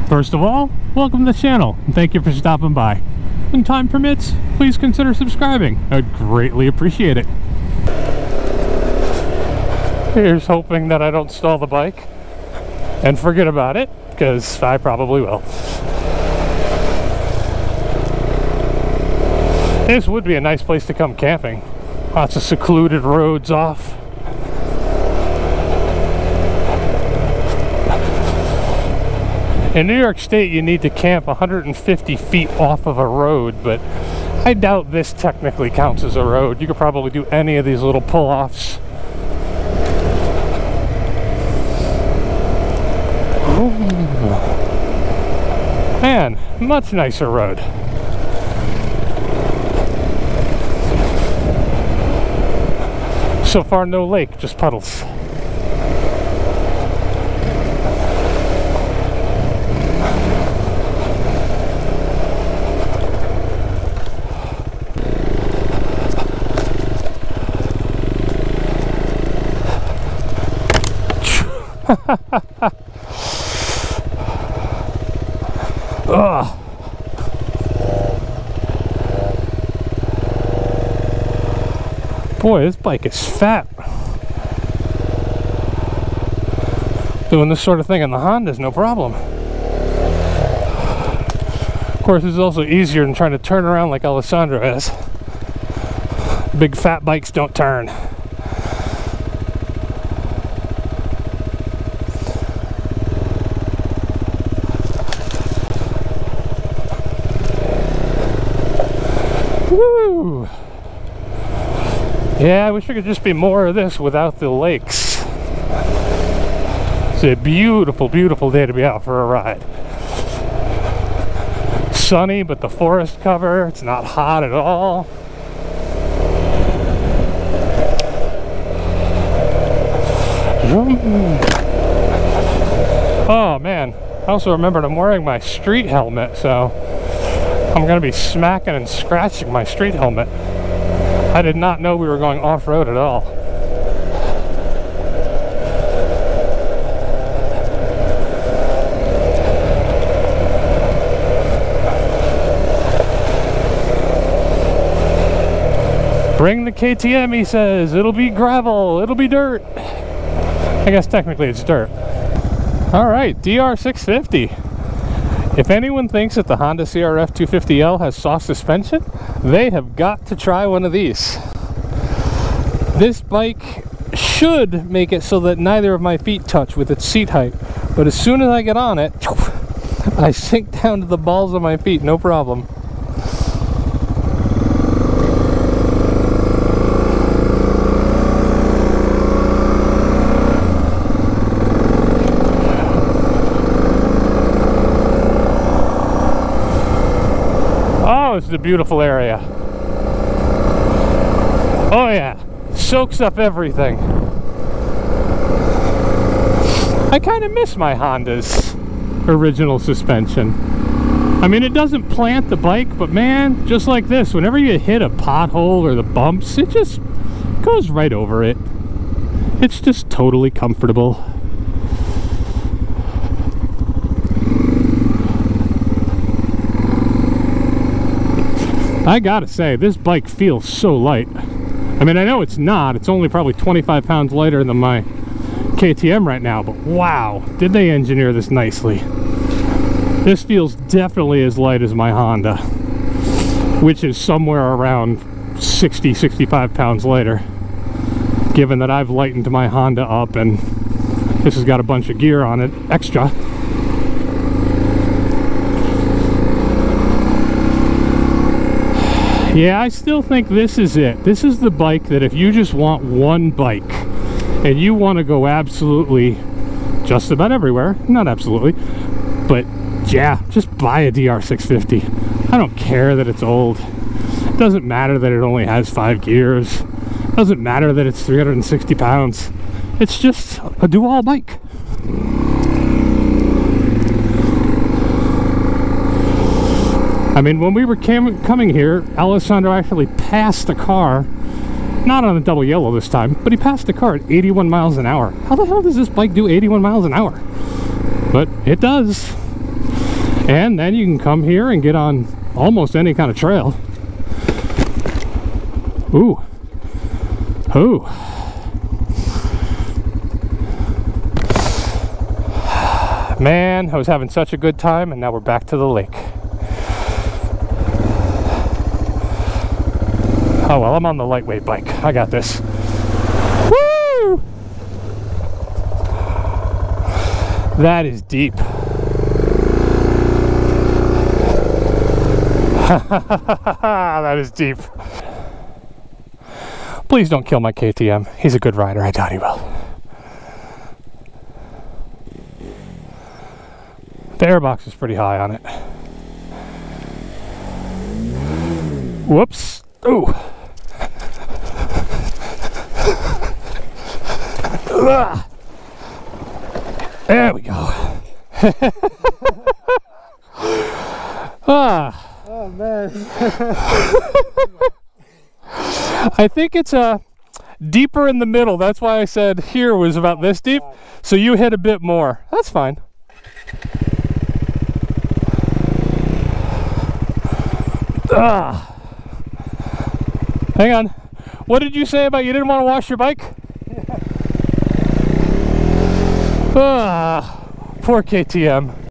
First of all, welcome to the channel and thank you for stopping by. When time permits, please consider subscribing. I'd greatly appreciate it. Here's hoping that I don't stall the bike and forget about it, because I probably will. This would be a nice place to come camping. Lots of secluded roads off. In New York State, you need to camp 150 feet off of a road, but I doubt this technically counts as a road. You could probably do any of these little pull-offs. Man, much nicer road. So far, no lake, just puddles. Ugh. Boy, this bike is fat. Doing this sort of thing on the Honda is no problem. Of course, this is also easier than trying to turn around like Alessandro is. Big fat bikes don't turn. Woo! Yeah, I wish there could just be more of this without the lakes. It's a beautiful, beautiful day to be out for a ride. Sunny, but the forest cover, it's not hot at all. Oh man, I also remembered I'm wearing my street helmet, so I'm going to be smacking and scratching my street helmet. I did not know we were going off-road at all. Bring the KTM, he says. It'll be gravel, it'll be dirt. I guess technically it's dirt. Alright, DR650. If anyone thinks that the Honda CRF 250L has soft suspension, they have got to try one of these. This bike should make it so that neither of my feet touch with its seat height, but as soon as I get on it, I sink down to the balls of my feet, no problem. This is a beautiful area. Oh yeah, soaks up everything. I kind of miss my Honda's original suspension. I mean, it doesn't plant the bike, but man, just like this, whenever you hit a pothole or the bumps, it just goes right over it. It's just totally comfortable. I gotta say, this bike feels so light. I mean, I know it's not. It's only probably 25 pounds lighter than my KTM right now, but wow, did they engineer this nicely. This feels definitely as light as my Honda, which is somewhere around 60, 65 pounds lighter, given that I've lightened my Honda up and this has got a bunch of gear on it, extra. Yeah, I still think this is it. This is the bike that if you just want one bike and you want to go absolutely just about everywhere, not absolutely, but yeah, just buy a DR650. I don't care that it's old. It doesn't matter that it only has 5 gears. It doesn't matter that it's 360 pounds. It's just a do-all bike. I mean, when we were coming here, Alessandro actually passed a car, not on a double yellow this time, but he passed a car at 81 miles an hour. How the hell does this bike do 81 miles an hour? But it does. And then you can come here and get on almost any kind of trail. Ooh. Ooh. Man, I was having such a good time, and now we're back to the lake. Oh well, I'm on the lightweight bike. I got this. Woo! That is deep. That is deep. Please don't kill my KTM. He's a good rider. I doubt he will. The airbox is pretty high on it. Whoops. Ooh. There we go. Oh man. I think it's deeper in the middle. That's why I said here was about this deep. So you hit a bit more. That's fine. Hang on. What did you say about you didn't want to wash your bike? Poor KTM.